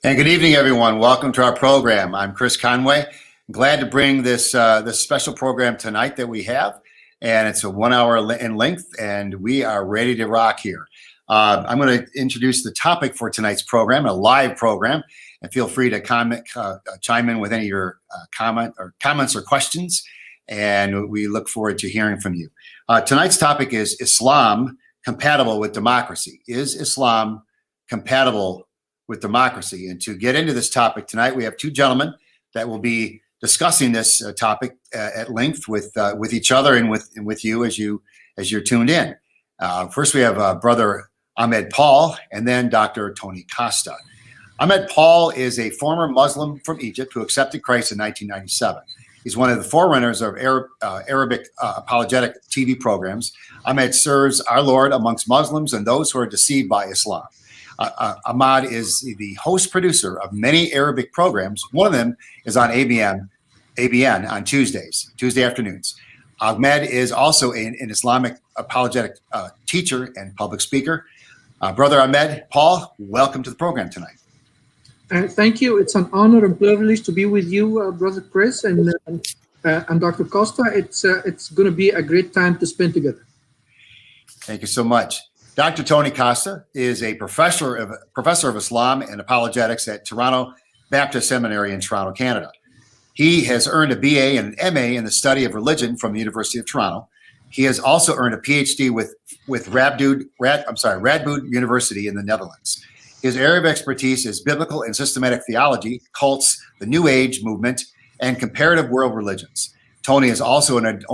And good evening, everyone. Welcome to our program. I'm Chris Conway. I'm glad to bring this special program tonight that we have, and it's a 1 hour in length, and we are ready to rock here. I'm going to introduce the topic for tonight's program, a live program, and feel free to chime in with any of your comments or questions, and we look forward to hearing from you. Tonight's topic is Islam compatible with democracy? Is Islam compatible with democracy? And to get into this topic tonight, we have two gentlemen that will be discussing this topic at length with each other and with you as you're tuned in. First, we have Brother Ahmed Paul, and then Dr. Tony Costa. Ahmed Paul is a former Muslim from Egypt who accepted Christ in 1997. He's one of the forerunners of Arabic apologetic TV programs. Ahmed serves our Lord amongst Muslims and those who are deceived by Islam. Ahmad is the host producer of many Arabic programs. One of them is on ABN on Tuesday afternoons. Ahmed is also an Islamic apologetic teacher and public speaker. Brother Ahmed Paul, welcome to the program tonight. Thank you. It's an honor and privilege to be with you, Brother Chris and Dr. Costa. It's going to be a great time to spend together. Thank you so much. Dr. Tony Costa is a professor of Islam and apologetics at Toronto Baptist Seminary in Toronto, Canada. He has earned a BA and an MA in the study of religion from the University of Toronto. He has also earned a PhD with Radboud University in the Netherlands. His area of expertise is biblical and systematic theology, cults, the New Age movement, and comparative world religions. Tony is also an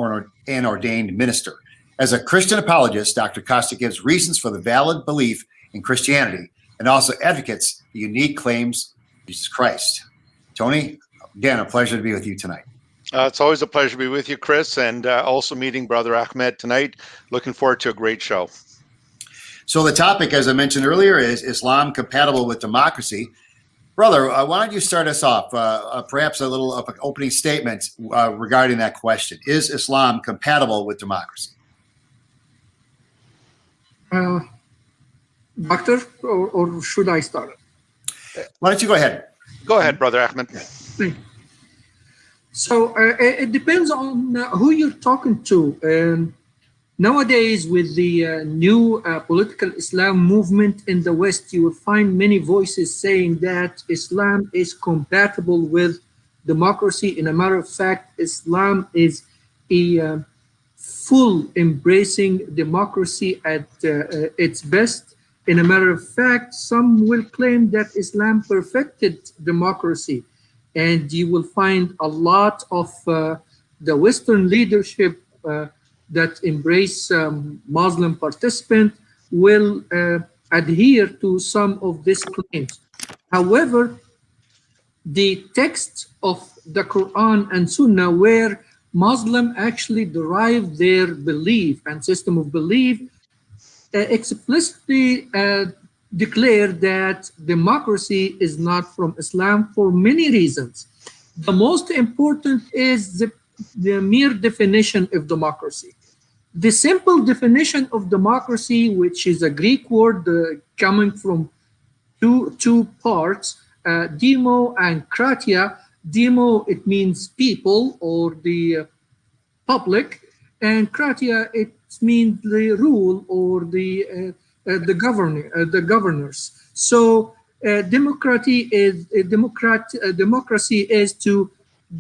ordained minister. As a Christian apologist, Dr. Costa gives reasons for the valid belief in Christianity and also advocates the unique claims of Jesus Christ. Tony, again, a pleasure to be with you tonight. It's always a pleasure to be with you, Chris, and also meeting Brother Ahmed tonight. Looking forward to a great show. So the topic, as I mentioned earlier, is Islam compatible with democracy. Brother, why don't you start us off, perhaps a little of an opening statement regarding that question. Is Islam compatible with democracy? Doctor, or should I start? Why don't you go ahead? Go ahead, Brother Ahmed. So it depends on who you're talking to. Nowadays, with the new political Islam movement in the West, you will find many voices saying that Islam is compatible with democracy. In a matter of fact, Islam is a full embracing democracy at its best. In a matter of fact, some will claim that Islam perfected democracy, and you will find a lot of the Western leadership that embrace Muslim participant will adhere to some of these claims. However, the text of the Quran and Sunnah, where Muslims actually derive their belief and system of belief, explicitly declare that democracy is not from Islam for many reasons. The most important is the mere definition of democracy. The simple definition of democracy, which is a Greek word coming from two parts, demo and kratia. Demo, it means people or the public, and kratia, it means the rule or the governors. So democracy is to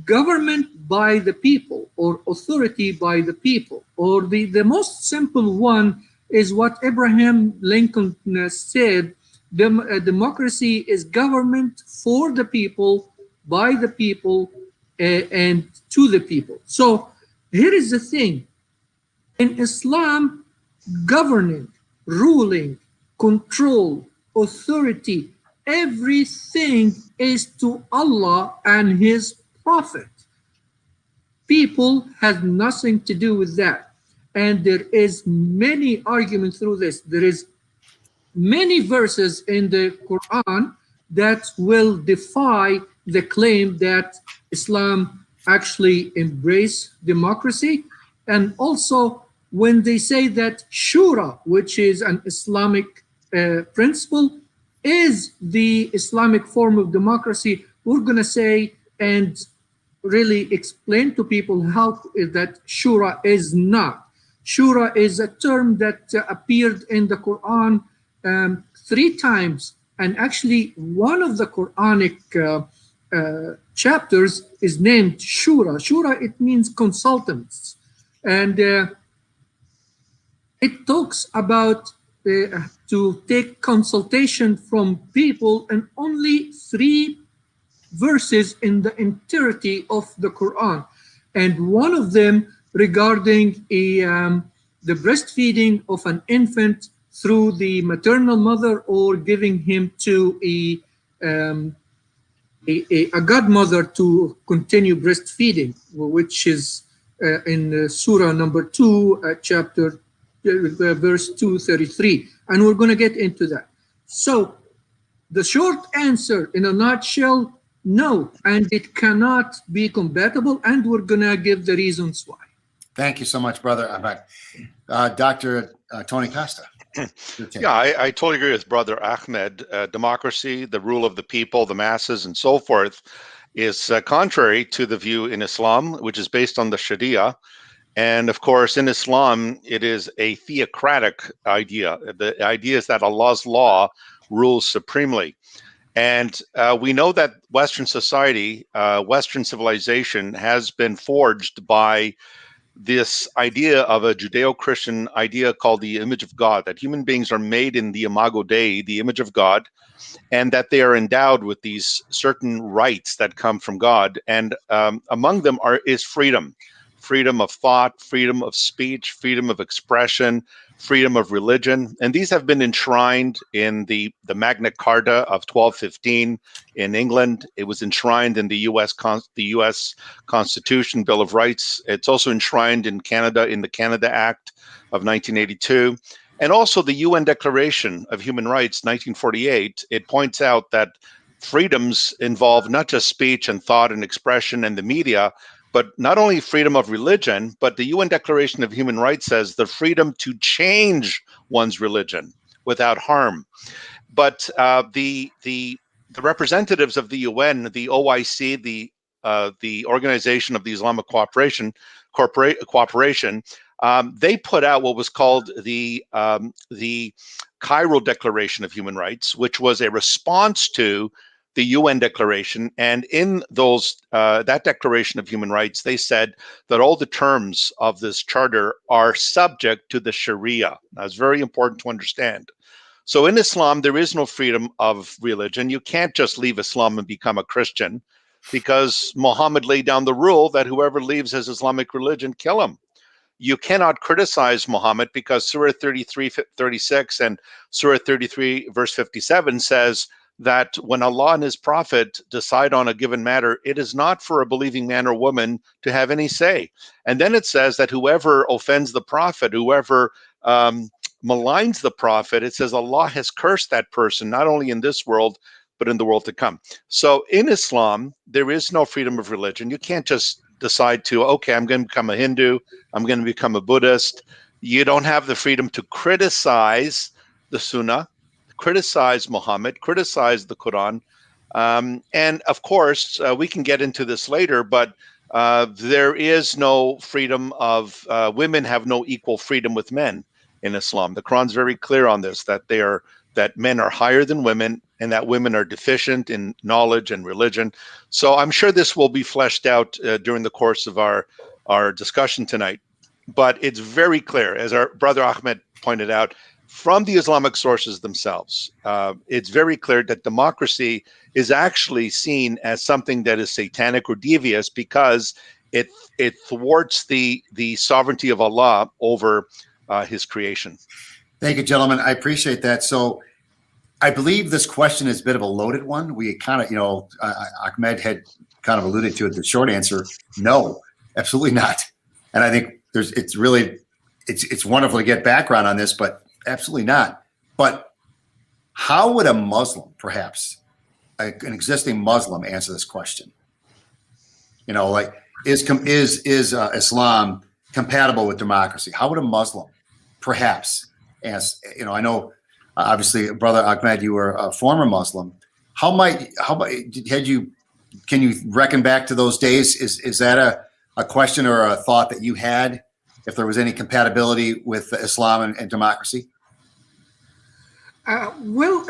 government by the people or authority by the people. Or the most simple one is what Abraham Lincoln said: democracy is government for the people, by the people, and to the people. So here is the thing. In Islam, governing, ruling, control, authority, everything is to Allah and His Prophet. People have nothing to do with that. And there is many arguments through this. There is many verses in the Quran that will defy the claim that Islam actually embrace democracy. And also when they say that Shura, which is an Islamic principle, is the Islamic form of democracy, we're going to say and really explain to people how that shura is not. Shura is a term that appeared in the Quran 3 times, and actually one of the Quranic chapters is named Shura. Shura, it means consultants, and it talks about to take consultation from people, and only 3 verses in the entirety of the Quran, and one of them regarding the breastfeeding of an infant through the maternal mother, or giving him to a godmother to continue breastfeeding, which is in Surah number 2, chapter verse 233, and we're going to get into that. So the short answer in a nutshell, no, and it cannot be compatible, and we're going to give the reasons why. Thank you so much, Brother Ahmed. Dr. Tony Costa. Yeah, I totally agree with Brother Ahmed. Democracy, the rule of the people, the masses, and so forth is contrary to the view in Islam, which is based on the Sharia. And of course, in Islam, it is a theocratic idea. The idea is that Allah's law rules supremely. And we know that Western society, Western civilization has been forged by this idea of a Judeo-Christian idea called the image of God, that human beings are made in the imago Dei, the image of God, and that they are endowed with these certain rights that come from God. And among them is freedom. Freedom of thought, freedom of speech, freedom of expression, freedom of religion. And these have been enshrined in the Magna Carta of 1215 in England. It was enshrined in the U.S. Constitution, Bill of Rights. It's also enshrined in Canada in the Canada Act of 1982. And also the UN Declaration of Human Rights, 1948. It points out that freedoms involve not just speech and thought and expression and the media, but not only freedom of religion, but the UN Declaration of Human Rights says the freedom to change one's religion without harm. But the representatives of the UN, the OIC, the Organization of the Islamic Cooperation, they put out what was called the Cairo Declaration of Human Rights, which was a response to the UN Declaration. And in that Declaration of Human Rights, they said that all the terms of this charter are subject to the Sharia. That's very important to understand. So in Islam, there is no freedom of religion. You can't just leave Islam and become a Christian, because Muhammad laid down the rule that whoever leaves his Islamic religion, kill him. You cannot criticize Muhammad, because Surah 33:36 and Surah 33 verse 57 says that when Allah and his prophet decide on a given matter, it is not for a believing man or woman to have any say. And then it says that whoever offends the prophet, whoever maligns the prophet, it says Allah has cursed that person, not only in this world, but in the world to come. So in Islam, there is no freedom of religion. You can't just decide to, okay, I'm going to become a Hindu, I'm going to become a Buddhist. You don't have the freedom to criticize the Sunnah, criticize Muhammad, criticize the Quran. And of course, we can get into this later, but there is no freedom of, women have no equal freedom with men in Islam. The Quran's very clear on this, that that men are higher than women, and that women are deficient in knowledge and religion. So I'm sure this will be fleshed out during the course of our discussion tonight. But it's very clear, as our brother Ahmed pointed out, from the Islamic sources themselves, it's very clear that democracy is actually seen as something that is satanic or devious, because it thwarts the sovereignty of Allah over his creation. Thank you, gentlemen. I appreciate that. So I believe this question is a bit of a loaded one. We kind of, Ahmed had kind of alluded to it. The short answer, no, absolutely not. And I think it's wonderful to get background on this, but absolutely not. But how would a Muslim, perhaps an existing Muslim, answer this question? Like, is Islam compatible with democracy? How would a Muslim perhaps ask? I know Obviously, Brother Ahmed, you were a former Muslim. Can you reckon back to those days? Is that a question or a thought that you had, if there was any compatibility with Islam and democracy? Well,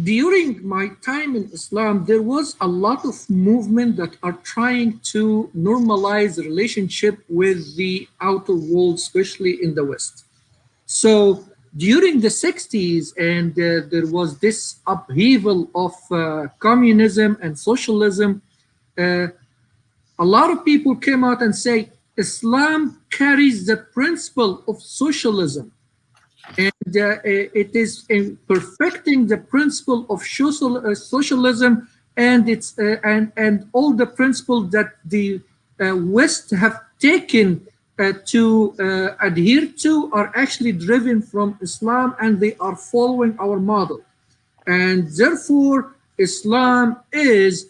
during my time in Islam, there was a lot of movement that are trying to normalize the relationship with the outer world, especially in the West. So during the 60s, and there was this upheaval of communism and socialism, a lot of people came out and say Islam carries the principle of socialism, and it is in perfecting the principle of socialism, and it's and all the principles that the West have taken to adhere to are actually driven from Islam, and they are following our model, and therefore Islam is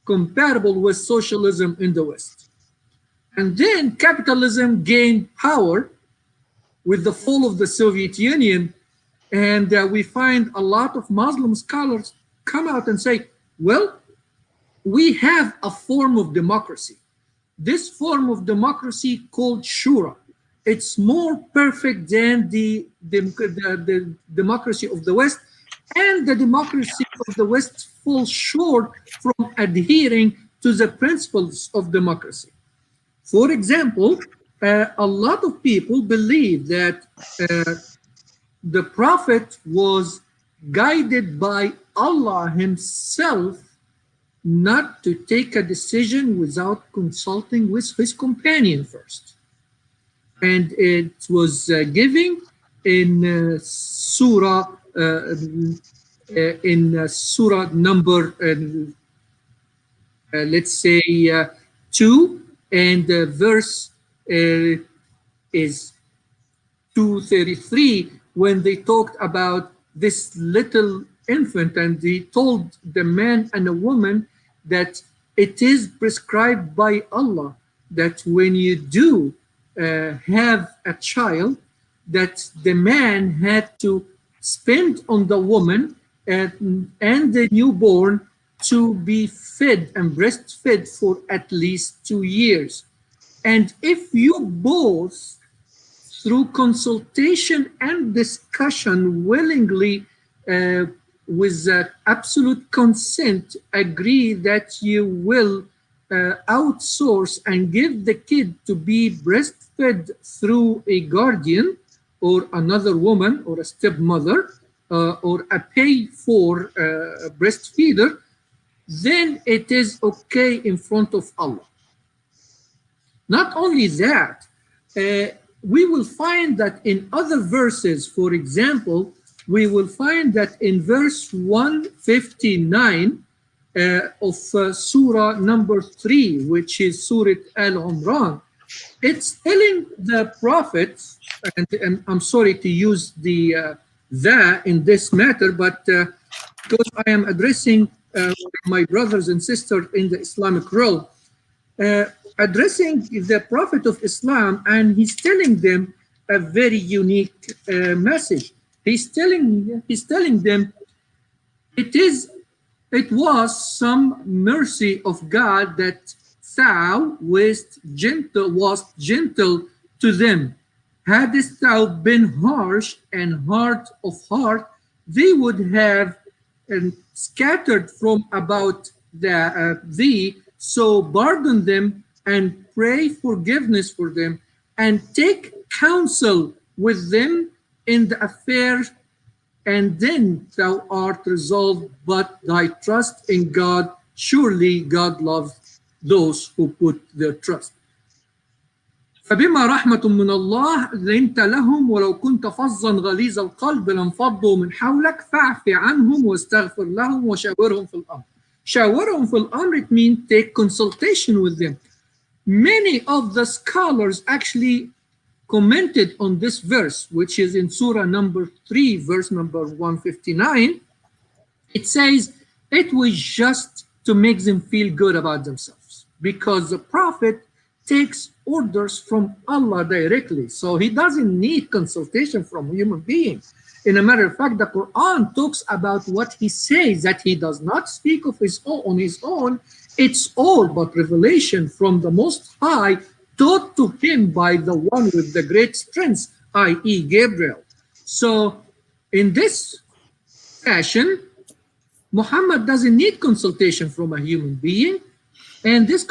compatible with socialism in the West. And then capitalism gained power with the fall of the Soviet Union, and we find a lot of Muslim scholars come out and say, well, we have a form of democracy. This form of democracy called Shura, it's more perfect than the democracy of the West, and the democracy of the West falls short from adhering to the principles of democracy. For example, a lot of people believe that the Prophet was guided by Allah himself not to take a decision without consulting with his companion first. And it was given in Surah number, let's say, 2, and verse is 233, when they talked about this little infant, and they told the man and a woman that it is prescribed by Allah that when you do have a child, that the man had to spend on the woman and the newborn to be fed and breastfed for at least 2 years. And if you both, through consultation and discussion, willingly, with absolute consent, agree that you will outsource and give the kid to be breastfed through a guardian or another woman or a stepmother or a paid for breastfeeder, then it is okay in front of Allah. Not only that, we will find that in other verses, for example, we will find that in verse 159 of Surah number 3, which is Surah Al-Imran, it's telling the Prophet, and I'm sorry to use the in this matter, but because I am addressing my brothers and sisters in the Islamic world, addressing the Prophet of Islam, and he's telling them a very unique message. He's telling them it was some mercy of God that thou wast gentle to them. Hadst thou been harsh and hard of heart, they would have scattered from about thee. So pardon them and pray forgiveness for them, and take counsel with them in the affair, and then thou art resolved, but thy trust in God. Surely God loves those who put their trust. فبما رحمة من الله لنت لهم ولو كنت فظا غليظ القلب لانفضوا من حولك فاعف عنهم واستغفر لهم وشاورهم في الأمر. شاورهم في الأمر, it means take consultation with them. Many of the scholars actually commented on this verse, which is in Surah number 3, verse number 159. It says it was just to make them feel good about themselves, because the Prophet takes orders from Allah directly. So he doesn't need consultation from a human being. In a matter of fact, the Quran talks about what he says, that he does not speak of his own on his own. It's all but revelation from the Most High, taught to him by the one with the great strength, i.e. Gabriel. So in this fashion, Muhammad doesn't need consultation from a human being. And this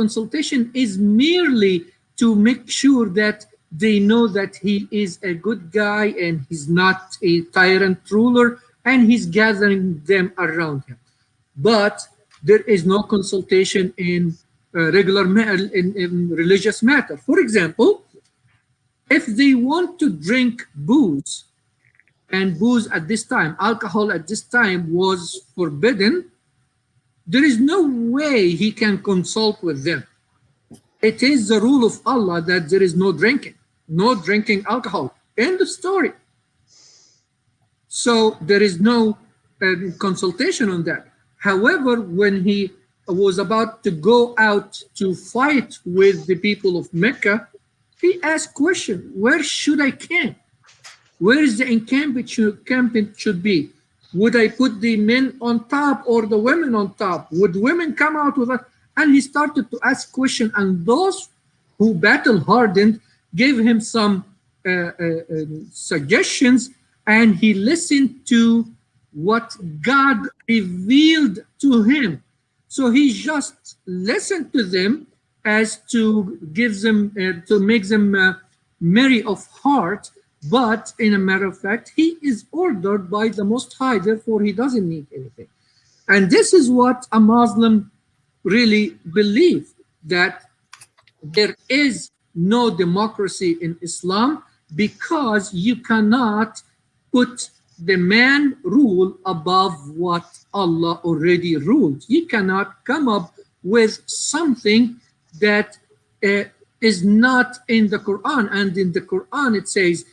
consultation is merely to make sure that they know that he is a good guy and he's not a tyrant ruler, and he's gathering them around him. But there is no consultation in in religious matter. For example, if they want to drink booze, and booze at this time, alcohol at this time was forbidden, there is no way he can consult with them. It is the rule of Allah that there is no drinking alcohol. End of story. So there is no consultation on that. However, when he was about to go out to fight with the people of Mecca, he asked question, where should I camp? Where is the encampment should be? Would I put the men on top or the women on top? Would women come out with us? And he started to ask questions, and those who battle hardened gave him some suggestions, and he listened to what God revealed to him. So he just listened to them as to give them, to make them merry of heart. But in a matter of fact, he is ordered by the Most High, therefore he doesn't need anything. And this is what a Muslim really believes, that there is no democracy in Islam, because you cannot put the man rule above what Allah already ruled. You cannot come up with something that is not in the Quran. And in the Quran it says,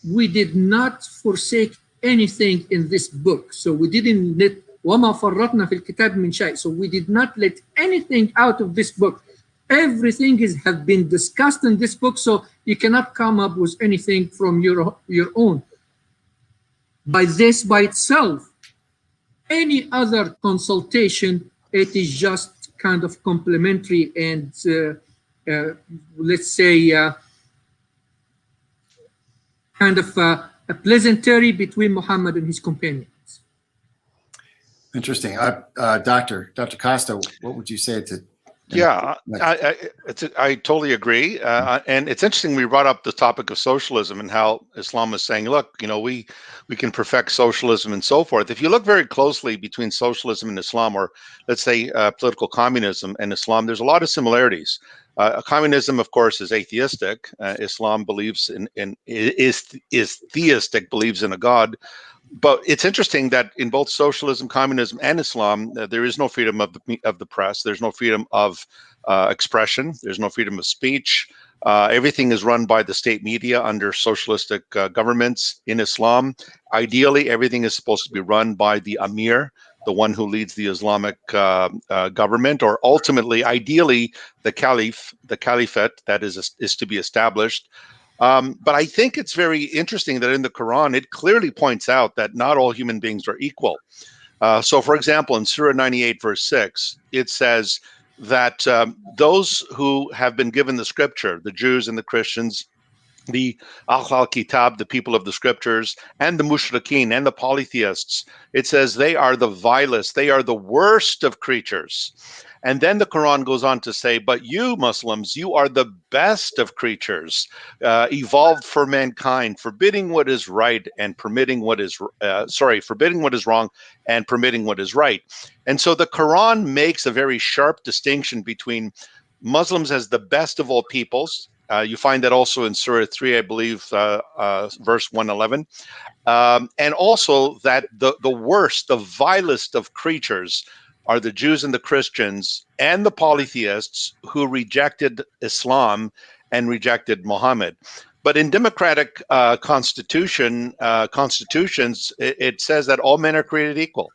we did not forsake anything in this book. So we didn't let وَمَا فَرَّطْنَا فِي الْكِتَابِ مِنْ شَيْءٍ. So we did not let anything out of this book. Everything have been discussed in this book, so you cannot come up with anything from your own. By this, by itself, any other consultation, it is just kind of complementary and let's say kind of a pleasantry between Muhammad and his companions. Interesting. Dr. Costa, what would you say to? Yeah, I totally agree. And it's interesting we brought up the topic of socialism and how Islam is saying, look, you know, we can perfect socialism and so forth. If you look very closely between socialism and Islam, or let's say political communism and Islam, there's a lot of similarities. Communism, of course, is atheistic. Islam believes is theistic, believes in a God. But it's interesting that in both socialism, communism, and Islam, there is no freedom of the press. There's no freedom of expression. There's no freedom of speech. Everything is run by the state media under socialistic governments. In Islam, ideally, everything is supposed to be run by the Amir, the one who leads the Islamic government, or ultimately, ideally, the caliphate that is to be established. But I think it's very interesting that in the Quran, it clearly points out that not all human beings are equal. So, for example, in Surah 98, verse 6, it says that those who have been given the scripture, the Jews and the Christians, the Ahl Kitab, the people of the scriptures, and the Mushrikeen and the polytheists, it says they are the vilest, they are the worst of creatures. And then the Quran goes on to say, but you Muslims, you are the best of creatures, evolved for mankind, forbidding what is right and permitting what is, forbidding what is wrong and permitting what is right. And so the Quran makes a very sharp distinction between Muslims as the best of all peoples. You find that also in Surah 3, I believe, verse 111. And also that the worst, the vilest of creatures are the Jews and the Christians and the polytheists who rejected Islam and rejected Muhammad. But in democratic constitutions, it says that all men are created equal,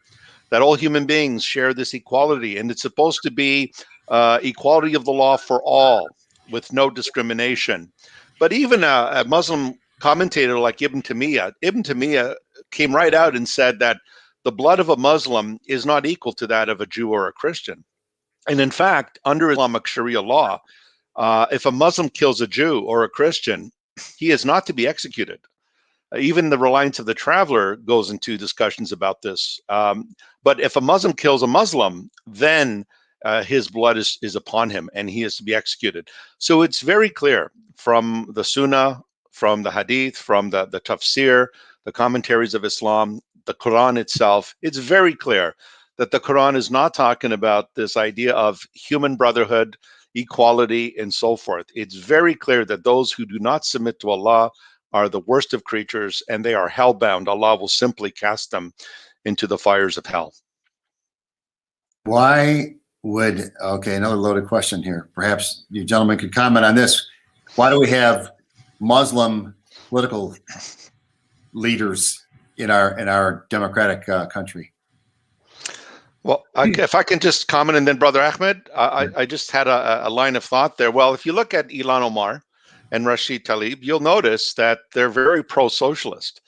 that all human beings share this equality, and it's supposed to be equality of the law for all. with no discrimination. But even a Muslim commentator like Ibn Taymiyyah came right out and said that the blood of a Muslim is not equal to that of a Jew or a Christian. And in fact, under Islamic Sharia law, if a Muslim kills a Jew or a Christian, he is not to be executed. Even the Reliance of the Traveler goes into discussions about this. But if a Muslim kills a Muslim, then his blood is upon him and he is to be executed. So it's very clear from the Sunnah, from the Hadith, from the Tafsir, the commentaries of Islam, the Quran itself. It's very clear that the Quran is not talking about this idea of human brotherhood, equality, and so forth. It's very clear that those who do not submit to Allah are the worst of creatures and they are hellbound. Allah will simply cast them into the fires of hell. Why would, okay, another loaded question here. Perhaps you gentlemen could comment on this. Why do we have Muslim political leaders in our democratic country? Well, if I can just comment, and then Brother Ahmed, I just had a line of thought there. Well, if you look at Ilhan Omar and Rashid Tlaib, you'll notice that they're very pro-socialist,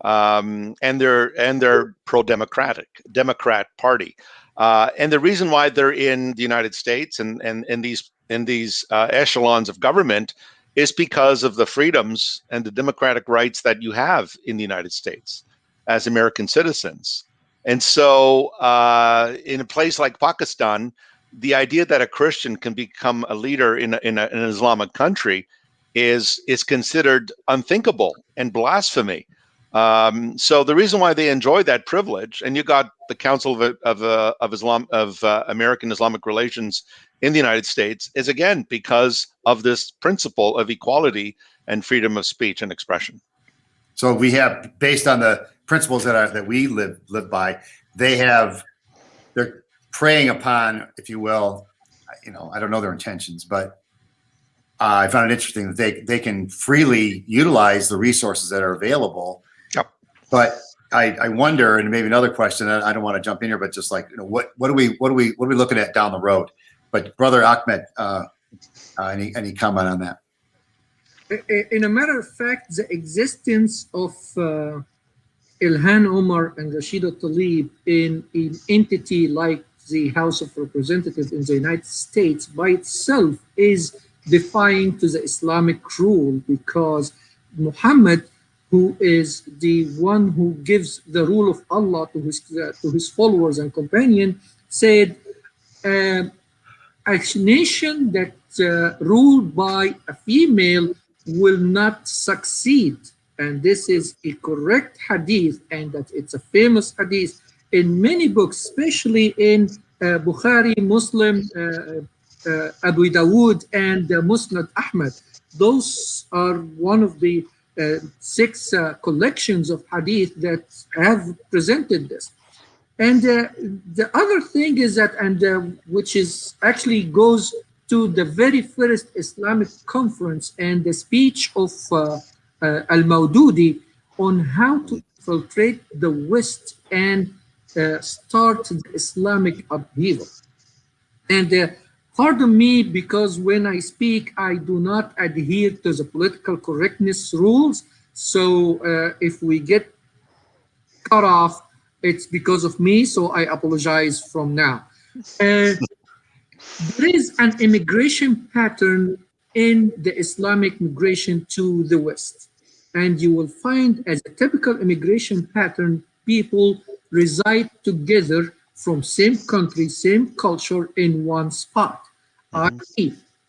and they're pro-democratic, Democrat Party. And the reason why they're in the United States and in these echelons of government is because of the freedoms and the democratic rights that you have in the United States as American citizens. And so in a place like Pakistan, the idea that a Christian can become a leader in an Islamic country is considered unthinkable and blasphemy. So the reason why they enjoy that privilege, and you got the Council of American Islamic Relations in the United States, is again because of this principle of equality and freedom of speech and expression. So we have, based on the principles that we live by, they're preying upon, if you will, I don't know their intentions, but I found it interesting that they can freely utilize the resources that are available. Yep. But I wonder, and maybe another question, I don't want to jump in here, but just like, what are we looking at down the road? But Brother Ahmed, any comment on that? In a matter of fact, the existence of Ilhan Omar and Rashida Tlaib in an entity like the House of Representatives in the United States by itself is defying to the Islamic rule, because Muhammad, who is the one who gives the rule of Allah to his followers and companions, said, a nation that ruled by a female will not succeed. And this is a correct hadith, and that it's a famous hadith in many books, especially in Bukhari, Muslim, Abu Dawood, and Musnad Ahmad. Those are one of the 6 collections of hadith that have presented this. And the other thing is that, which is actually goes to the very first Islamic conference and the speech of Al-Maududi on how to infiltrate the West and start the Islamic upheaval. And pardon me, because when I speak, I do not adhere to the political correctness rules. So if we get cut off, it's because of me, so I apologize from now. There is an immigration pattern in the Islamic migration to the West. And you will find, as a typical immigration pattern, people reside together from same country, same culture in one spot.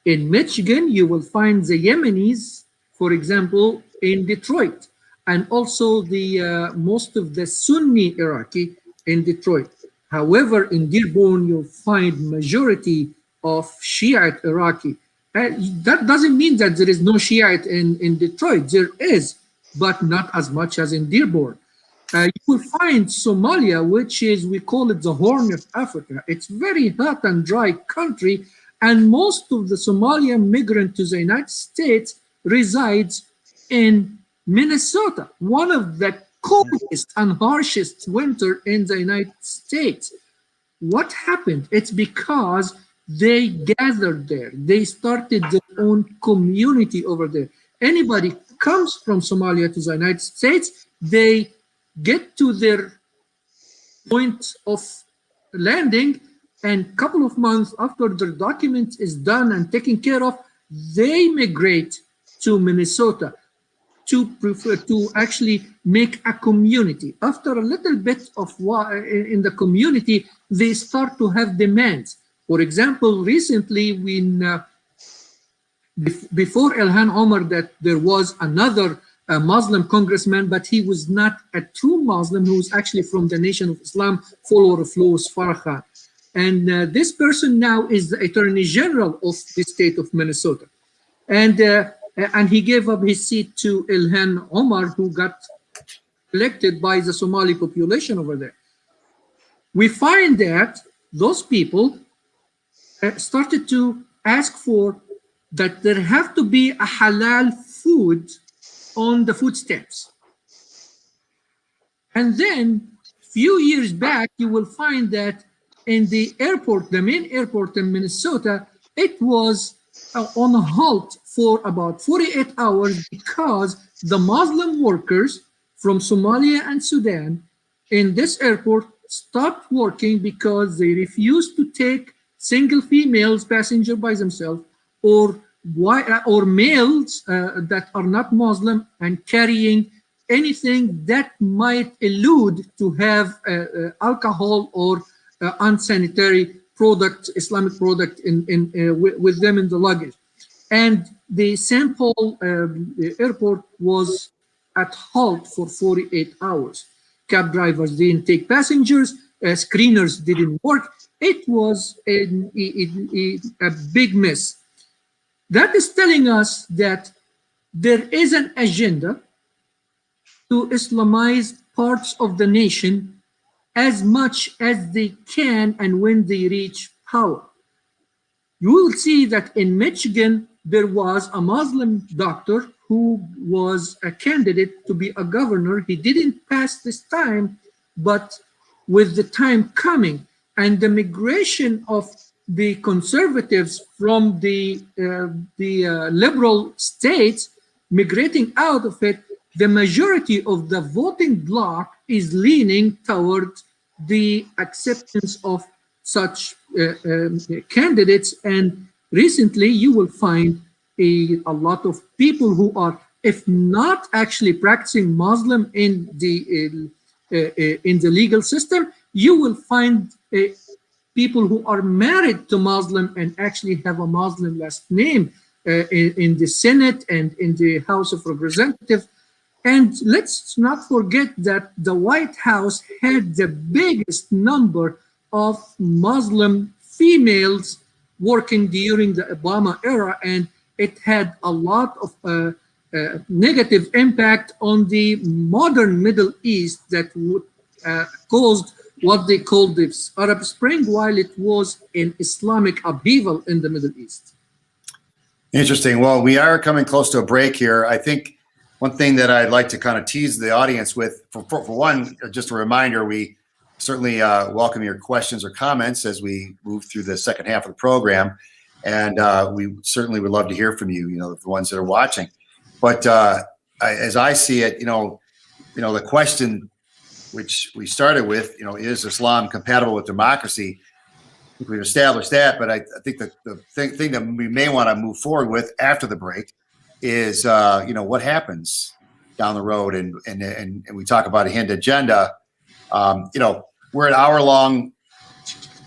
In Michigan, you will find the Yemenis, for example, in Detroit, and also the most of the Sunni Iraqi in Detroit. However, in Dearborn, you'll find majority of Shiite Iraqi. That doesn't mean that there is no Shiite in Detroit. There is, but not as much as in Dearborn. You will find Somalia, which is, we call it the Horn of Africa. It's very hot and dry country, and most of the Somalian migrant to the United States resides in Minnesota, one of the coldest and harshest winter in the United States. What happened? It's because they gathered there. They started their own community over there. Anybody comes from Somalia to the United States, they get to their point of landing, and a couple of months after their document is done and taken care of, they migrate to Minnesota to actually make a community. After a little bit of in the community, they start to have demands. For example, recently when before Ilhan Omar, that there was another Muslim congressman, but he was not a true Muslim. He was actually from the Nation of Islam, follower of Louis Farrakhan. And this person now is the Attorney General of the state of Minnesota. And he gave up his seat to Ilhan Omar, who got elected by the Somali population over there. We find that those people started to ask for that there have to be a halal food on the food stamps. And then few years back, you will find that in the airport, the main airport in Minnesota, it was on a halt for about 48 hours because the Muslim workers from Somalia and Sudan in this airport stopped working because they refused to take single females passenger by themselves or males that are not Muslim and carrying anything that might allude to have alcohol or unsanitary product, Islamic product with them in the luggage. And the St. Paul airport was at halt for 48 hours. Cab drivers didn't take passengers, screeners didn't work. It was a big mess. That is telling us that there is an agenda to Islamize parts of the nation as much as they can and when they reach power. You will see that in Michigan, there was a Muslim doctor who was a candidate to be a governor. He didn't pass this time, but with the time coming and the migration of the conservatives from the liberal states migrating out of it, the majority of the voting bloc is leaning toward the acceptance of such candidates. And recently you will find a lot of people who are, if not actually practicing Muslim in the legal system, you will find people who are married to Muslim and actually have a Muslim last name in the Senate and in the House of Representatives. And let's not forget that the White House had the biggest number of Muslim females working during the Obama era, and it had a lot of negative impact on the modern Middle East that would caused what they called the Arab Spring, while it was an Islamic upheaval in the Middle East. Interesting. Well, we are coming close to a break here. I think one thing that I'd like to kind of tease the audience with, for one, just a reminder, we certainly welcome your questions or comments as we move through the second half of the program. And we certainly would love to hear from you, the ones that are watching. But as I see it, the question which we started with, is Islam compatible with democracy? I think we've established that, but I think that the thing that we may want to move forward with after the break is, what happens down the road, and we talk about a hidden agenda. We're an hour-long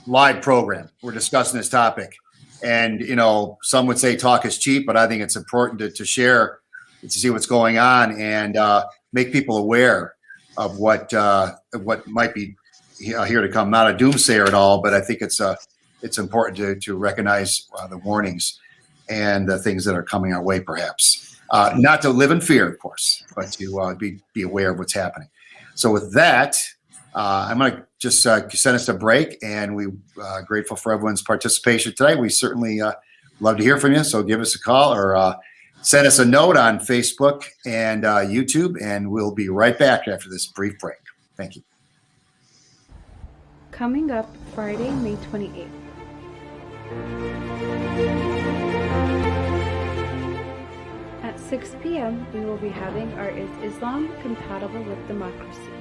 live program. We're discussing this topic, and some would say talk is cheap, but I think it's important to share, to see what's going on, and make people aware of what might be here to come. Not a doomsayer at all, but I think it's important to recognize the warnings and the things that are coming our way, perhaps. Not to live in fear, of course, but to be aware of what's happening. So with that, I'm going to just send us a break, and we're grateful for everyone's participation today. We certainly love to hear from you, so give us a call or send us a note on Facebook and YouTube, and we'll be right back after this brief break. Thank you. Coming up Friday, May 28th. At 6 p.m., we will be having our Is Islam Compatible with Democracy?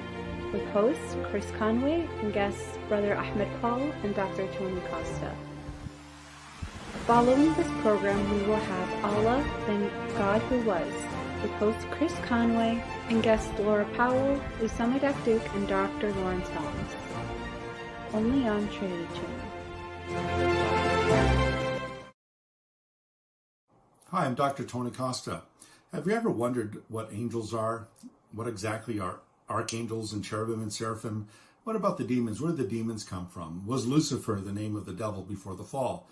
With hosts Chris Conway and guests Brother Ahmed Paul and Dr. Tony Costa. Following this program, we will have Allah and God Who Was, with host Chris Conway and guests Laura Powell, Usama Dakduk, and Dr. Lawrence Helms. Only on Trinity Channel. Hi, I'm Dr. Tony Costa. Have you ever wondered what angels are? What exactly are archangels and cherubim and seraphim? What about the demons? Where did the demons come from? Was Lucifer the name of the devil before the fall?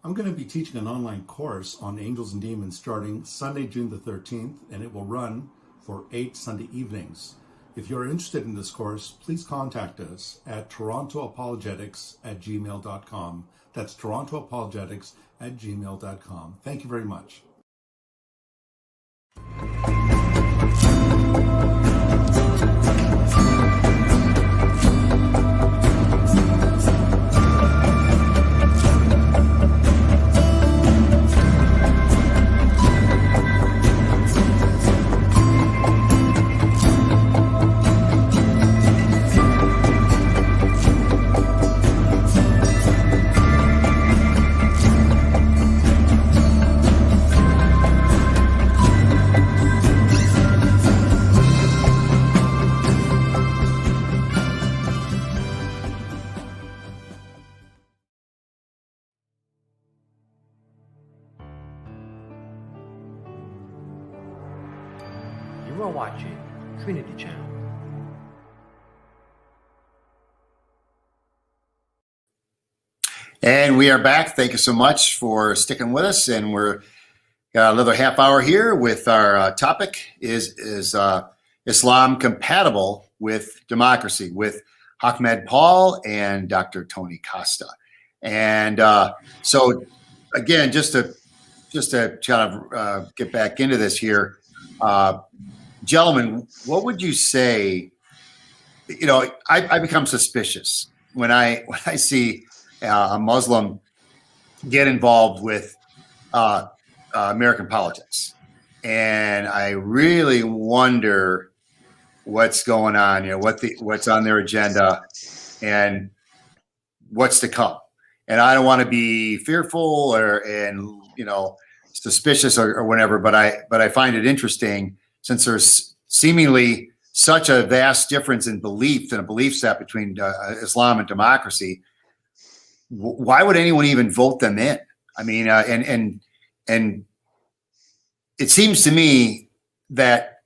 I'm going to be teaching an online course on angels and demons starting Sunday, June the 13th, and it will run for 8 Sunday evenings. If you're interested in this course, please contact us at torontoapologetics@gmail.com. That's torontoapologetics@gmail.com. Thank you very much. You are watching Trinity Channel. And we are back. Thank you so much for sticking with us. And we're got another half hour here with our topic is Islam compatible with democracy with Ahmed Paul and Dr. Tony Costa. And so again, just to kind of get back into this here, gentlemen, what would you say? You know, I become suspicious when I see a Muslim get involved with American politics, and I really wonder what's going on. You know, what's on their agenda, and what's to come. And I don't want to be fearful or suspicious or whatever, but I find it interesting since there's seemingly such a vast difference in belief and a belief set between Islam and democracy. Why would anyone even vote them in? I mean, and it seems to me that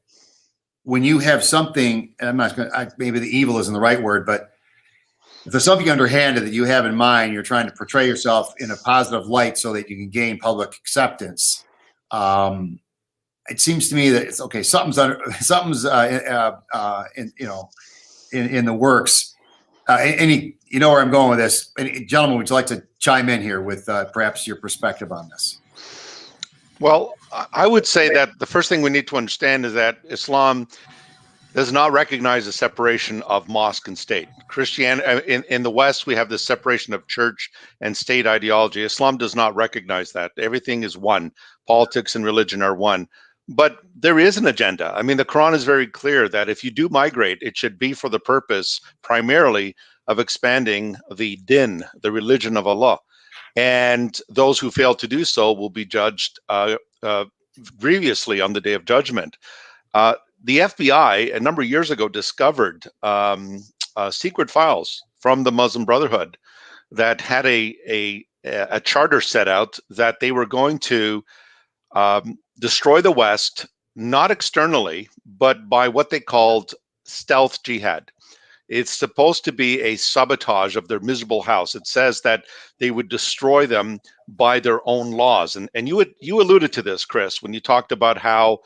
when you have something, and I'm not going to, maybe the evil isn't the right word, but if there's something underhanded that you have in mind, you're trying to portray yourself in a positive light so that you can gain public acceptance. It seems to me that it's okay. Something's in the works. You know where I'm going with this. Gentlemen, would you like to chime in here with perhaps your perspective on this? Well, I would say that the first thing we need to understand is that Islam does not recognize the separation of mosque and state. Christianity in the West, we have this separation of church and state ideology. Islam does not recognize that. Everything is one. Politics and religion are one. But there is an agenda. I mean, the Quran is very clear that if you do migrate, it should be for the purpose primarily of expanding the din, the religion of Allah. And those who fail to do so will be judged grievously on the day of judgment. The FBI a number of years ago discovered secret files from the Muslim Brotherhood that had a charter set out that they were going to destroy the West, not externally, but by what they called stealth jihad. It's supposed to be a sabotage of their miserable house. It says that they would destroy them by their own laws. And you alluded to this, Chris, when you talked about how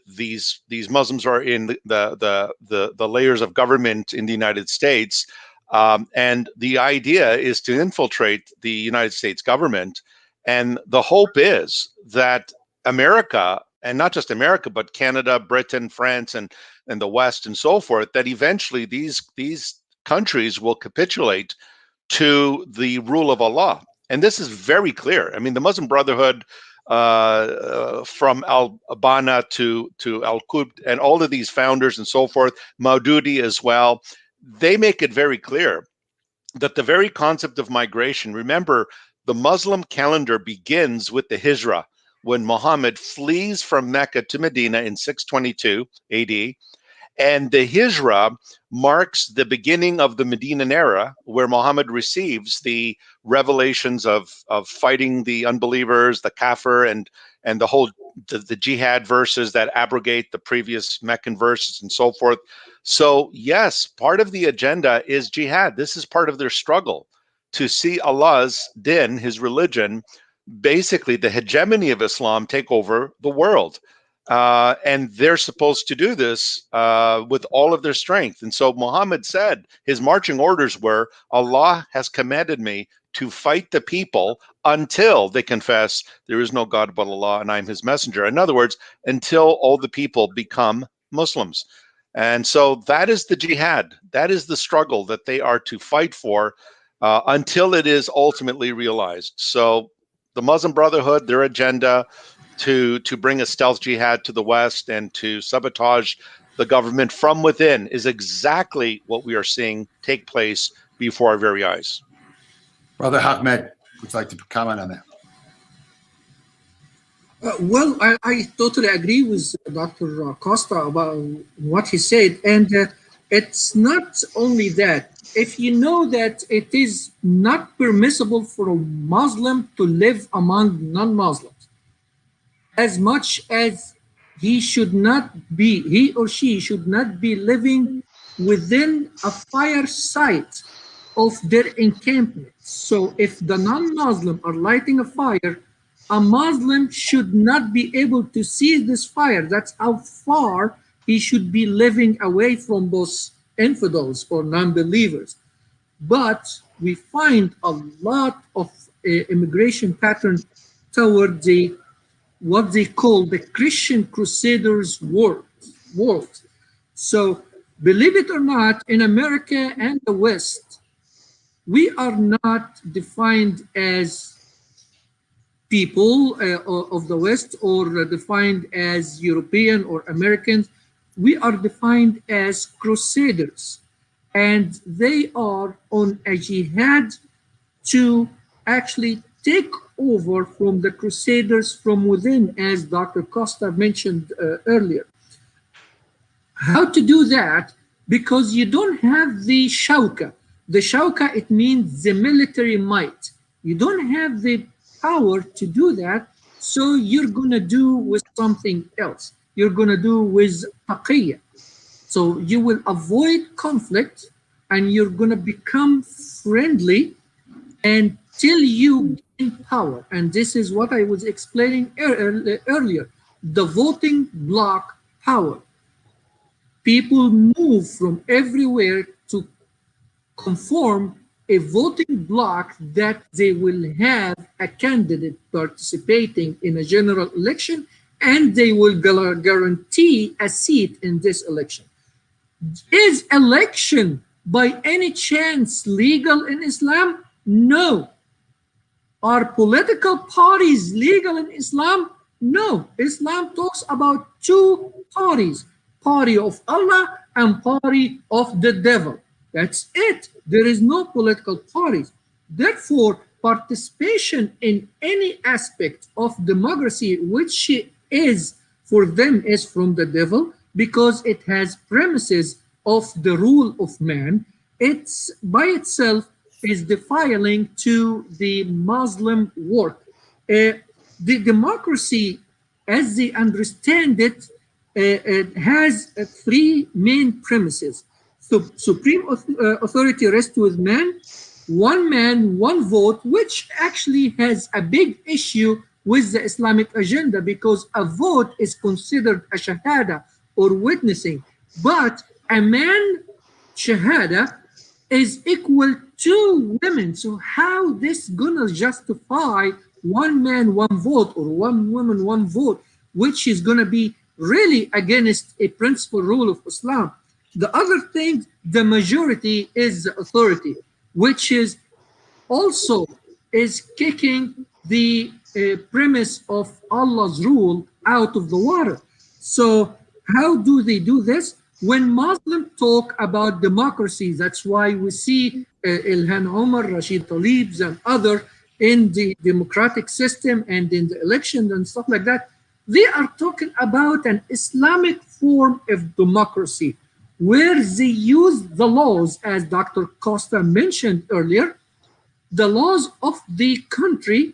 these Muslims are in the layers of government in the United States. And the idea is to infiltrate the United States government. And the hope is that America, and not just America, but Canada, Britain, France, and the West, and so forth, that eventually these countries will capitulate to the rule of Allah. And this is very clear. I mean, the Muslim Brotherhood, from al-Banna to al-Qub, and all of these founders and so forth, Maududi as well, they make it very clear that the very concept of migration, remember, the Muslim calendar begins with the Hijrah, when Muhammad flees from Mecca to Medina in 622 AD. And the Hijrah marks the beginning of the Medinan era, where Muhammad receives the revelations of fighting the unbelievers, the kafir, and the whole the jihad verses that abrogate the previous Meccan verses and so forth. So yes, part of the agenda is jihad. This is part of their struggle to see Allah's din, his religion, basically the hegemony of Islam, take over the world. And they're supposed to do this with all of their strength. And so Muhammad said his marching orders were, Allah has commanded me to fight the people until they confess there is no God but Allah and I'm his messenger. In other words, until all the people become Muslims. And so that is the jihad. That is the struggle that they are to fight for until it is ultimately realized. So the Muslim Brotherhood, their agenda to bring a stealth jihad to the West and to sabotage the government from within is exactly what we are seeing take place before our very eyes. Brother Ahmed, would you like to comment on that? Well, I totally agree with Dr. Costa about what he said. And it's not only that. If you know that it is not permissible for a Muslim to live among non-Muslims, as much as he or she should not be living within a fire site of their encampment. So if the non-Muslim are lighting a fire, a Muslim should not be able to see this fire. That's how far he should be living away from those infidels or non-believers. But we find a lot of immigration patterns toward what they call the Christian Crusaders world. So believe it or not, in America and the West, we are not defined as people of the West or defined as European or Americans. We are defined as crusaders, and they are on a jihad to actually take over from the crusaders from within, as Dr. Costa mentioned earlier. How to do that? Because you don't have the shauka. The shauka, it means the military might. You don't have the power to do that, so you're going to do with something else. You're going to do with taqiyya. So you will avoid conflict and you're going to become friendly until you gain power. And this is what I was explaining earlier, the voting bloc power. People move from everywhere to conform a voting bloc that they will have a candidate participating in a general election, and they will guarantee a seat in this election. Is election by any chance legal in Islam? No. Are political parties legal in Islam? No. Islam talks about two parties, party of Allah and party of the devil. That's it. There is no political parties. Therefore, participation in any aspect of democracy, which is for them, is from the devil, because it has premises of the rule of man. It's by itself is defiling to the Muslim work. The democracy, as they understand it, has three main premises. So supreme authority rests with man, one vote, which actually has a big issue with the Islamic agenda, because a vote is considered a shahada or witnessing, but a man shahada is equal to women. So how this gonna justify one man, one vote, or one woman, one vote, which is gonna be really against a principal rule of Islam? The other thing, the majority is the authority, which is also is kicking the premise of Allah's rule out of the water. So how do they do this? When Muslims talk about democracy, that's why we see Ilhan Omar, Rashid Tlaib, and other in the democratic system and in the elections and stuff like that. They are talking about an Islamic form of democracy where they use the laws, as Dr. Costa mentioned earlier, the laws of the country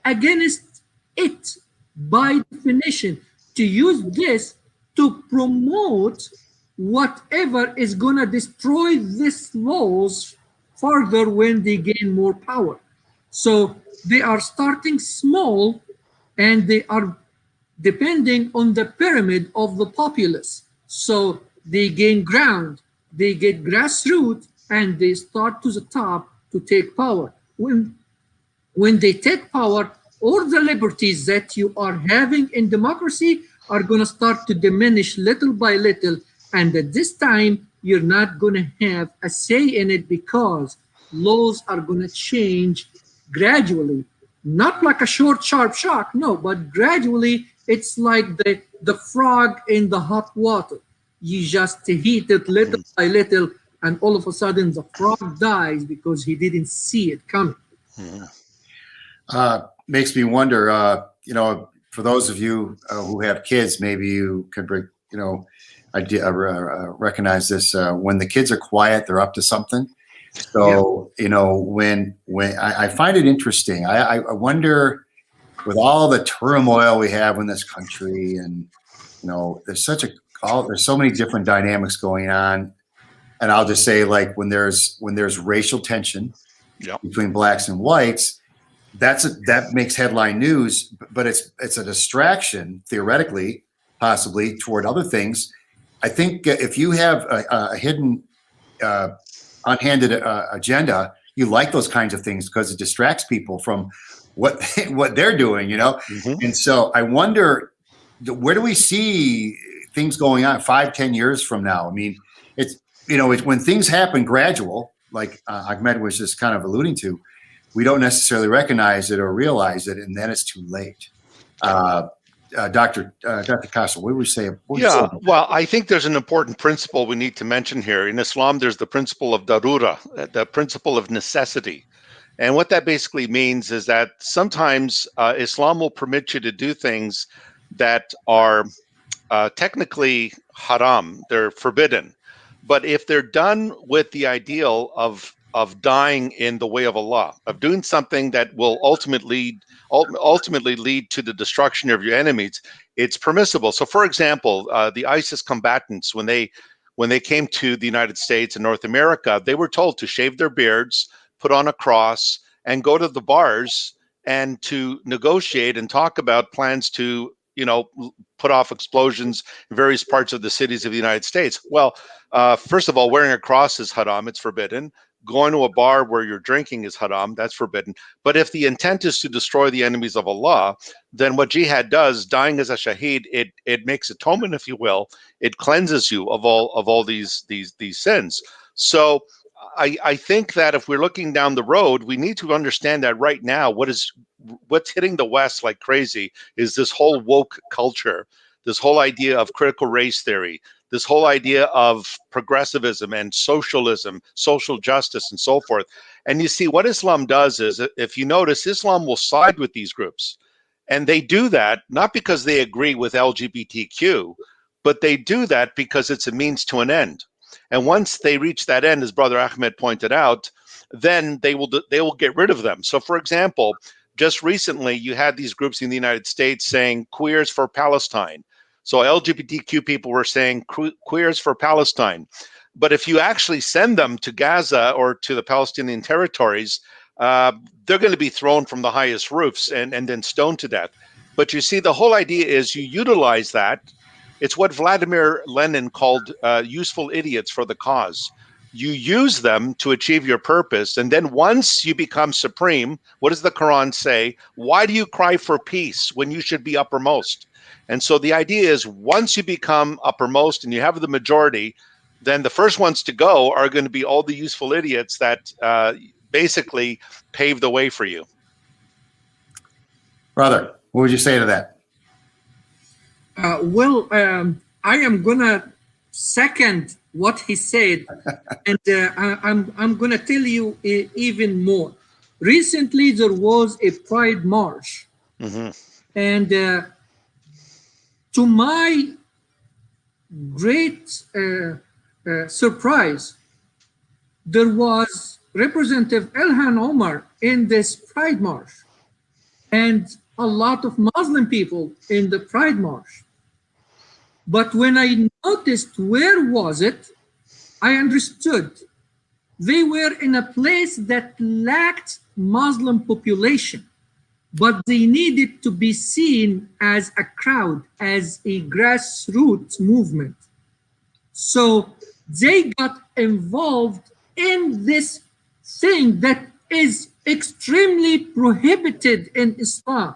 against it by definition, to use this to promote whatever is going to destroy these laws further when they gain more power. So they are starting small and they are depending on the pyramid of the populace. So they gain ground, they get grassroots, and they start to the top to take power. When they take power, all the liberties that you are having in democracy are going to start to diminish little by little. And at this time, you're not going to have a say in it because laws are going to change gradually. Not like a short, sharp shock, no, but gradually it's like the frog in the hot water. You just heat it little by little, and all of a sudden the frog dies because he didn't see it coming. Makes me wonder, for those of you who have kids, maybe you could, recognize this. When the kids are quiet, they're up to something. So, when I find it interesting, I wonder, with all the turmoil we have in this country, and there's so many different dynamics going on, and I'll just say, like, when there's racial tension between blacks and whites, that makes headline news, but it's a distraction, theoretically, possibly, toward other things. I think if you have a hidden, unhanded agenda, you like those kinds of things because it distracts people from what they're doing, And so I wonder, where do we see things going on 5-10 years from now? I mean, it's when things happen gradual, like Ahmed was just kind of alluding to, we don't necessarily recognize it or realize it, and then it's too late. Dr. Costa, what would you say? Well, I think there's an important principle we need to mention here. In Islam, there's the principle of darura, the principle of necessity. And what that basically means is that sometimes Islam will permit you to do things that are technically haram, they're forbidden. But if they're done with the ideal of dying in the way of Allah, of doing something that will ultimately lead to the destruction of your enemies, it's permissible. So, for example, the ISIS combatants, when they came to the United States and North America, they were told to shave their beards, put on a cross, and go to the bars and to negotiate and talk about plans to, put off explosions in various parts of the cities of the United States. Well, first of all, wearing a cross is haram, it's forbidden. Going to a bar where you're drinking is haram, that's forbidden. But if the intent is to destroy the enemies of Allah, then what jihad does, dying as a shaheed, it makes atonement, if you will. It cleanses you of all these sins. So I think that if we're looking down the road, we need to understand that right now, what's hitting the West like crazy is this whole woke culture, this whole idea of critical race theory, this whole idea of progressivism and socialism, social justice, and so forth. And you see, what Islam does is, if you notice, Islam will side with these groups. And they do that not because they agree with LGBTQ, but they do that because it's a means to an end. And once they reach that end, as Brother Ahmed pointed out, then they will get rid of them. So, for example, just recently, you had these groups in the United States saying queers for Palestine. So LGBTQ people were saying queers for Palestine. But if you actually send them to Gaza or to the Palestinian territories, they're going to be thrown from the highest roofs and then stoned to death. But you see, the whole idea is you utilize that. It's what Vladimir Lenin called useful idiots for the cause. You use them to achieve your purpose. And then once you become supreme, what does the Quran say? Why do you cry for peace when you should be uppermost? And so the idea is, once you become uppermost and you have the majority, then the first ones to go are going to be all the useful idiots that basically pave the way for you. Brother, what would you say to that? I am gonna second what he said, and I'm gonna tell you even more. Recently, there was a Pride March, Mm-hmm. and to my great surprise, there was Representative Ilhan Omar in this Pride March, and a lot of Muslim people in the Pride March. But when I noticed where was it, I understood. They were in a place that lacked Muslim population, but they needed to be seen as a crowd, as a grassroots movement. So they got involved in this thing that is extremely prohibited in Islam.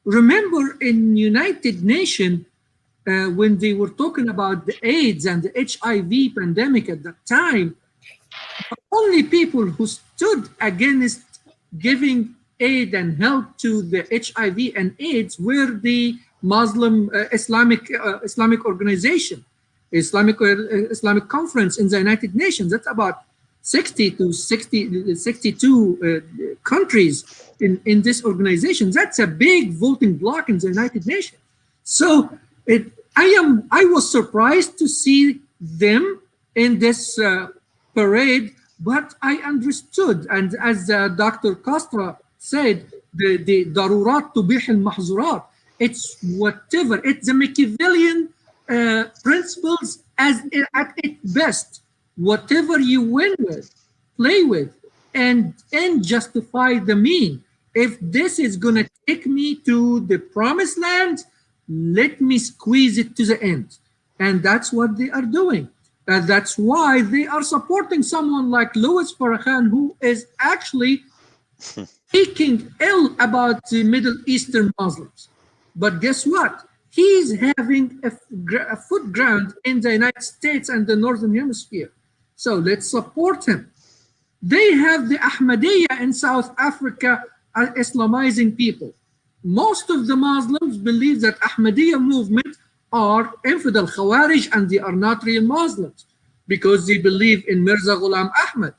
Remember in United Nations, when they were talking about the AIDS and the HIV pandemic at that time, the only people who stood against giving aid and help to the HIV and AIDS were the Muslim Islamic organization, Islamic conference in the United Nations. That's about 62 countries in this organization. That's a big voting bloc in the United Nations. So I was surprised to see them in this parade, but I understood. And as Dr. Costa said, the darurat tubih al-mahzurat. It's whatever. It's the Machiavellian principles at its best. Whatever you win with, play with, and justify the mean. If this is going to take me to the promised land, let me squeeze it to the end. And that's what they are doing. That's why they are supporting someone like Louis Farrakhan, who is actually speaking ill about the Middle Eastern Muslims. But guess what? He's having a foot ground in the United States and the Northern Hemisphere. So let's support him. They have the Ahmadiyya in South Africa Islamizing people. Most of the Muslims believe that Ahmadiyya movement are infidel Khawarij and they are not real Muslims because they believe in Mirza Ghulam Ahmad.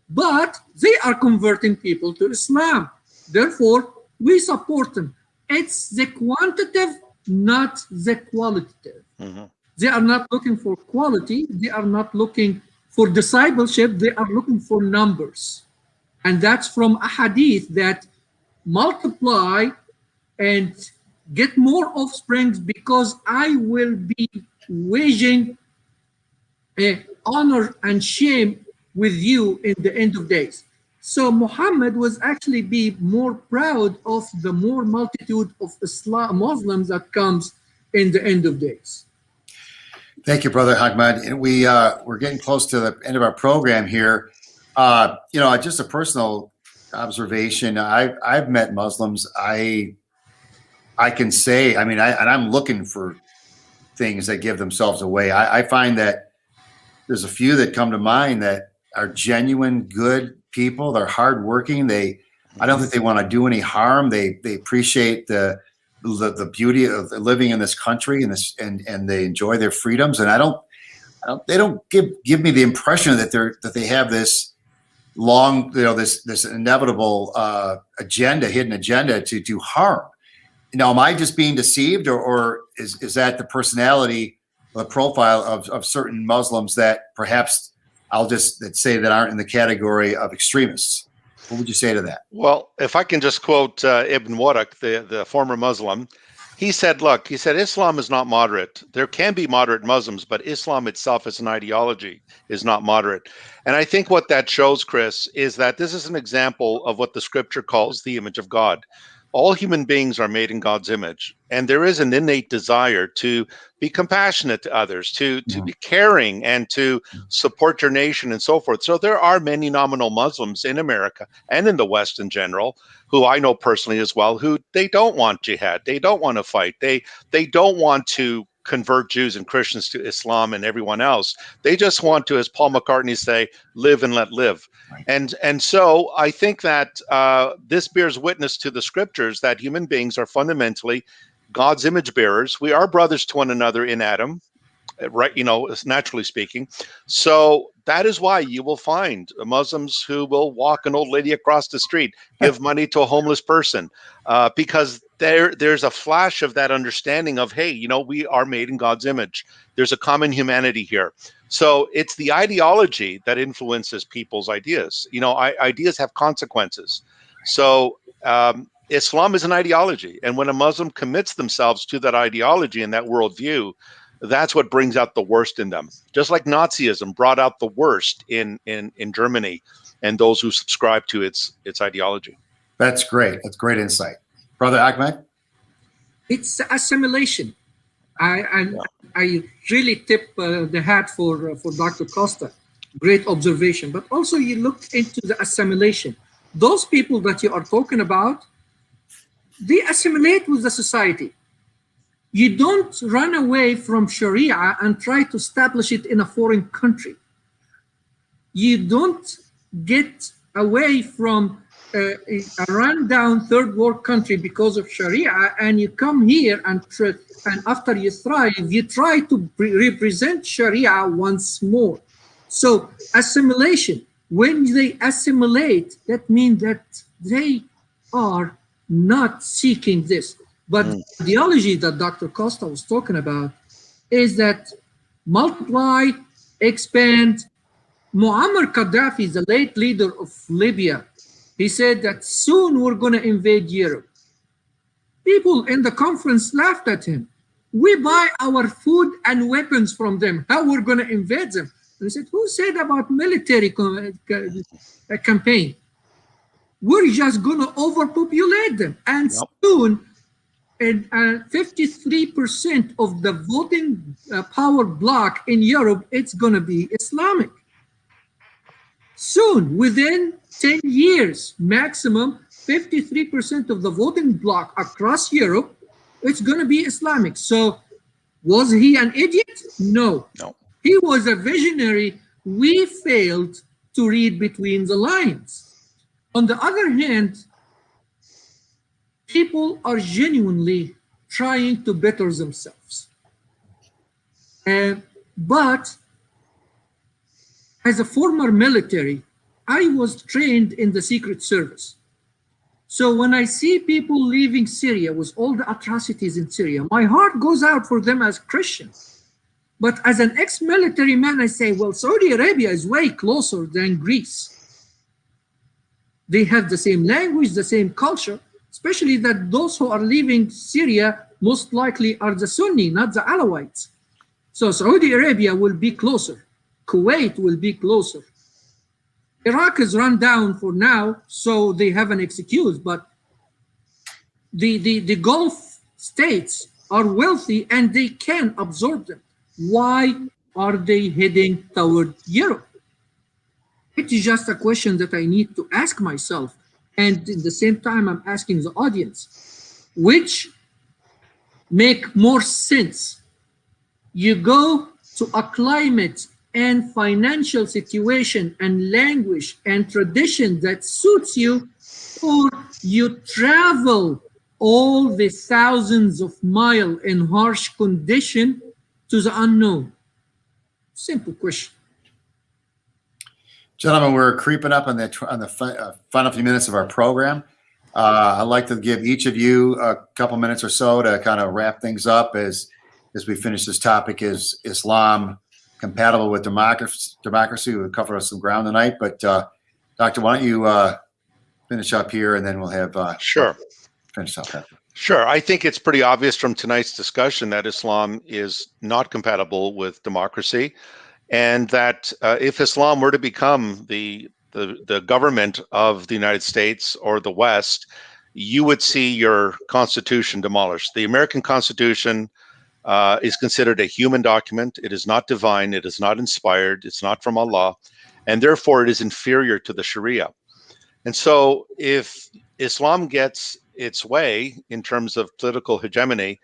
But they are converting people to Islam. Therefore, we support them. It's the quantitative, not the qualitative. Mm-hmm. They are not looking for quality. They are not looking for discipleship. They are looking for numbers. And that's from a hadith that multiply and get more offsprings because I will be waging honor and shame with you in the end of days. So Muhammad was actually be more proud of the more multitude of Islam Muslims that comes in the end of days. Thank you, Brother Ahmad. And we're getting close to the end of our program here. Just a personal observation. I've met Muslims. I can say, and I'm looking for things that give themselves away. I find that there's a few that come to mind that are genuine, good people. They're hardworking. I don't think they want to do any harm. They appreciate the beauty of living in this country and they enjoy their freedoms. And they don't give me the impression that they have this long, this inevitable hidden agenda to do harm. Now, am I just being deceived, or is that the personality, the profile of certain Muslims that perhaps I'll just say that aren't in the category of extremists? What would you say to that? Well, if I can just quote Ibn Waraq, the former Muslim, he said, Islam is not moderate. There can be moderate Muslims, but Islam itself as an ideology is not moderate. And I think what that shows, Chris, is that this is an example of what the scripture calls the image of God. All human beings are made in God's image, and there is an innate desire to be compassionate to others, to be caring, and to support your nation and so forth. So there are many nominal Muslims in America and in the West in general, who I know personally as well, who they don't want jihad, they don't want to fight, they don't want to convert Jews and Christians to Islam and everyone else. They just want to, as Paul McCartney say, live and let live. Right. And so I think that this bears witness to the scriptures that human beings are fundamentally God's image bearers. We are brothers to one another in Adam, right? Naturally speaking. So that is why you will find Muslims who will walk an old lady across the street, give money to a homeless person, because there's a flash of that understanding of, hey, we are made in God's image. There's a common humanity here. So it's the ideology that influences people's ideas. Ideas have consequences. So Islam is an ideology. And when a Muslim commits themselves to that ideology and that worldview, that's what brings out the worst in them. Just like Nazism brought out the worst in Germany and those who subscribe to its ideology. That's great. That's great insight. Brother Ahmed? It's assimilation. I really tip the hat for Dr. Costa. Great observation. But also you look into the assimilation. Those people that you are talking about, they assimilate with the society. You don't run away from Sharia and try to establish it in a foreign country. You don't get away from a rundown third world country because of Sharia, and you come here and after you thrive, you try to represent Sharia once more. So assimilation, when they assimilate, that means that they are not seeking this. But the ideology that Dr. Costa was talking about is that multiply, expand. Muammar Gaddafi, the late leader of Libya, he said that soon we're going to invade Europe. People in the conference laughed at him. We buy our food and weapons from them. How we're going to invade them? And he said, who said about military campaign? We're just going to overpopulate them. And soon, 53% of the voting power bloc in Europe, it's going to be Islamic. Soon, within 10 years, maximum, 53% of the voting bloc across Europe, it's going to be Islamic. So was he an idiot? No. He was a visionary. We failed to read between the lines. On the other hand, people are genuinely trying to better themselves. But as a former military, I was trained in the Secret Service. So when I see people leaving Syria with all the atrocities in Syria, my heart goes out for them as Christians. But as an ex-military man, I say, well, Saudi Arabia is way closer than Greece. They have the same language, the same culture, especially that those who are leaving Syria most likely are the Sunni, not the Alawites. So Saudi Arabia will be closer. Kuwait will be closer. Iraq is run down for now, so they have an excuse, but the Gulf states are wealthy and they can absorb them. Why are they heading toward Europe? It is just a question that I need to ask myself. And at the same time, I'm asking the audience, which make more sense? You go to a climate and financial situation and language and tradition that suits you, or you travel all the thousands of miles in harsh condition to the unknown? Simple question. Gentlemen, we're creeping up on the final few minutes of our program. I'd like to give each of you a couple minutes or so to kind of wrap things up as we finish this topic. Is Islam compatible with democracy? We'll cover some ground tonight, but Doctor, why don't you finish up here, and then we'll have finish up after. Sure. I think it's pretty obvious from tonight's discussion that Islam is not compatible with democracy, and that if Islam were to become the government of the United States or the West, you would see your Constitution demolished. The American Constitution is considered a human document. It is not divine. It is not inspired. It's not from Allah, and therefore it is inferior to the Sharia. And so if Islam gets its way in terms of political hegemony,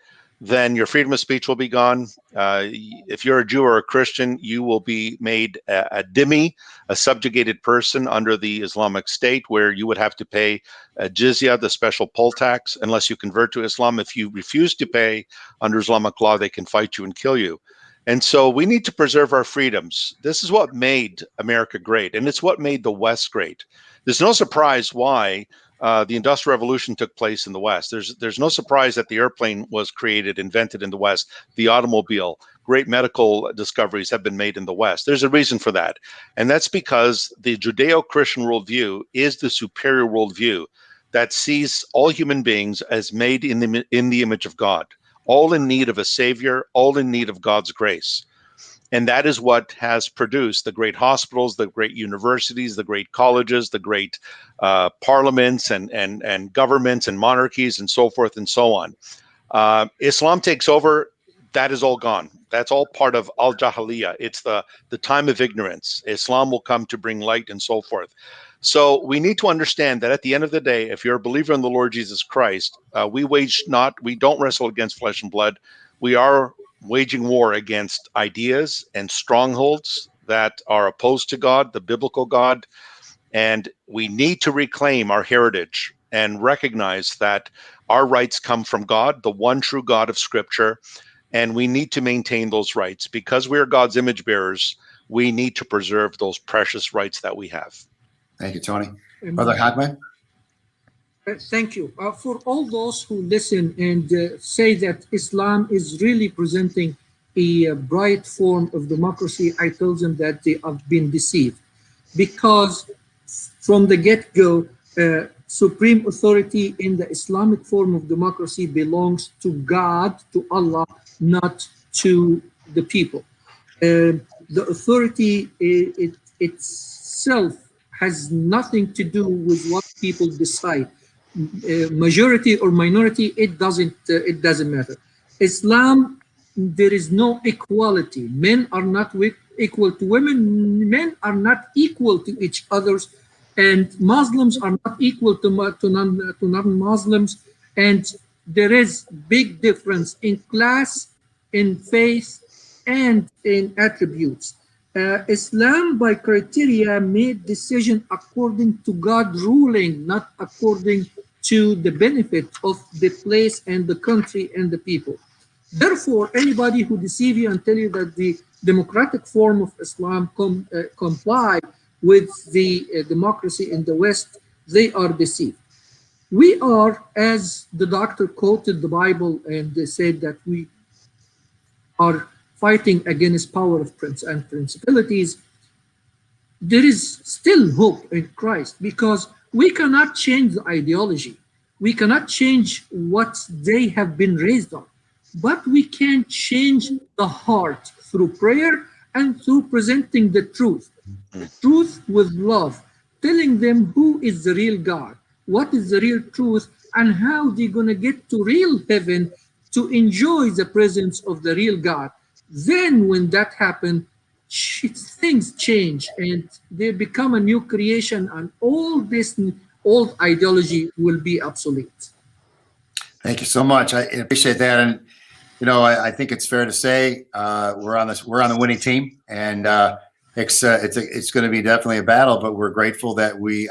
then your freedom of speech will be gone. If you're a Jew or a Christian, you will be made a dhimmi, a subjugated person under the Islamic State, where you would have to pay a jizya, the special poll tax, unless you convert to Islam. If you refuse to pay under Islamic law, they can fight you and kill you. And so we need to preserve our freedoms. This is what made America great, and it's what made the West great. There's no surprise why the Industrial Revolution took place in the West. There's no surprise that the airplane was created, invented in the West, the automobile. Great medical discoveries have been made in the West. There's a reason for that. And that's because the Judeo-Christian worldview is the superior worldview that sees all human beings as made in the image of God, all in need of a savior, all in need of God's grace. And that is what has produced the great hospitals, the great universities, the great colleges, the great parliaments and governments and monarchies and so forth and so on. Islam takes over, that is all gone. That's all part of al-Jahiliyyah. It's the time of ignorance. Islam will come to bring light and so forth. So we need to understand that at the end of the day, if you're a believer in the Lord Jesus Christ, we don't wrestle against flesh and blood. We are waging war against ideas and strongholds that are opposed to God, the biblical God. And we need to reclaim our heritage and recognize that our rights come from God, the one true God of Scripture. And we need to maintain those rights. Because we are God's image bearers, we need to preserve those precious rights that we have. Thank you, Tony. Brother Hadman? Thank you. For all those who listen and say that Islam is really presenting a bright form of democracy, I tell them that they have been deceived. Because from the get-go, supreme authority in the Islamic form of democracy belongs to God, to Allah, not to the people. The authority itself has nothing to do with what people decide. Majority or minority, it doesn't matter. Islam, there is no equality. Men are not equal to women. Men are not equal to each other, and Muslims are not equal to non-Muslims. And there is big difference in class, in faith, and in attributes. Islam, by criteria, made decision according to God ruling, not according to the benefit of the place and the country and the people. Therefore, anybody who deceive you and tell you that the democratic form of Islam comply with the democracy in the West, they are deceived. We are, as the doctor quoted the Bible and they said that we are fighting against power of and principalities, there is still hope in Christ, because we cannot change the ideology. We cannot change what they have been raised on, but we can change the heart through prayer and through presenting the truth with love, telling them who is the real God, what is the real truth, and how they're going to get to real heaven to enjoy the presence of the real God. Then when that happens, things change and they become a new creation, and all this old ideology will be obsolete. Thank you so much. I appreciate that. And, you know, I think it's fair to say we're on the winning team, and it's going to be definitely a battle, but we're grateful that we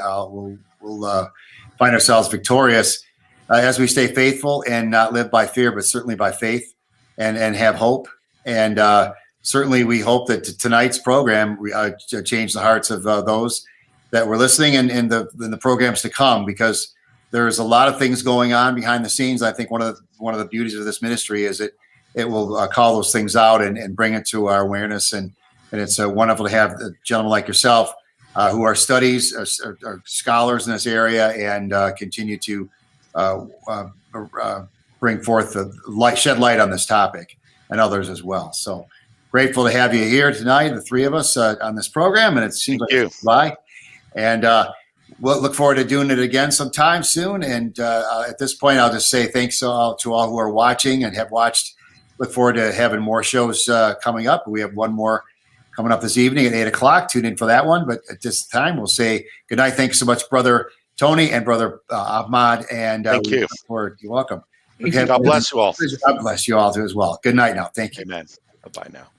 will find ourselves victorious as we stay faithful and not live by fear, but certainly by faith and have hope. And certainly we hope that tonight's program change the hearts of those that were listening and in the programs to come, because there's a lot of things going on behind the scenes. I think one of the beauties of this ministry is it will call those things out and bring it to our awareness. And it's wonderful to have a gentleman like yourself who are scholars in this area and continue to bring forth shed light on this topic, and others as well. So grateful to have you here tonight, the three of us on this program, and it seems like it's bye. And we'll look forward to doing it again sometime soon. And at this point, I'll just say thanks to all who are watching and have watched. Look forward to having more shows coming up. We have one more coming up this evening at 8 o'clock. Tune in for that one. But at this time, we'll say good night. Thanks so much, Brother Tony and Brother Ahmad. And thank you. You're welcome. Thank Okay, you. God bless you all. God bless you all too as well. Good night now. Thank you. Amen. Bye-bye now.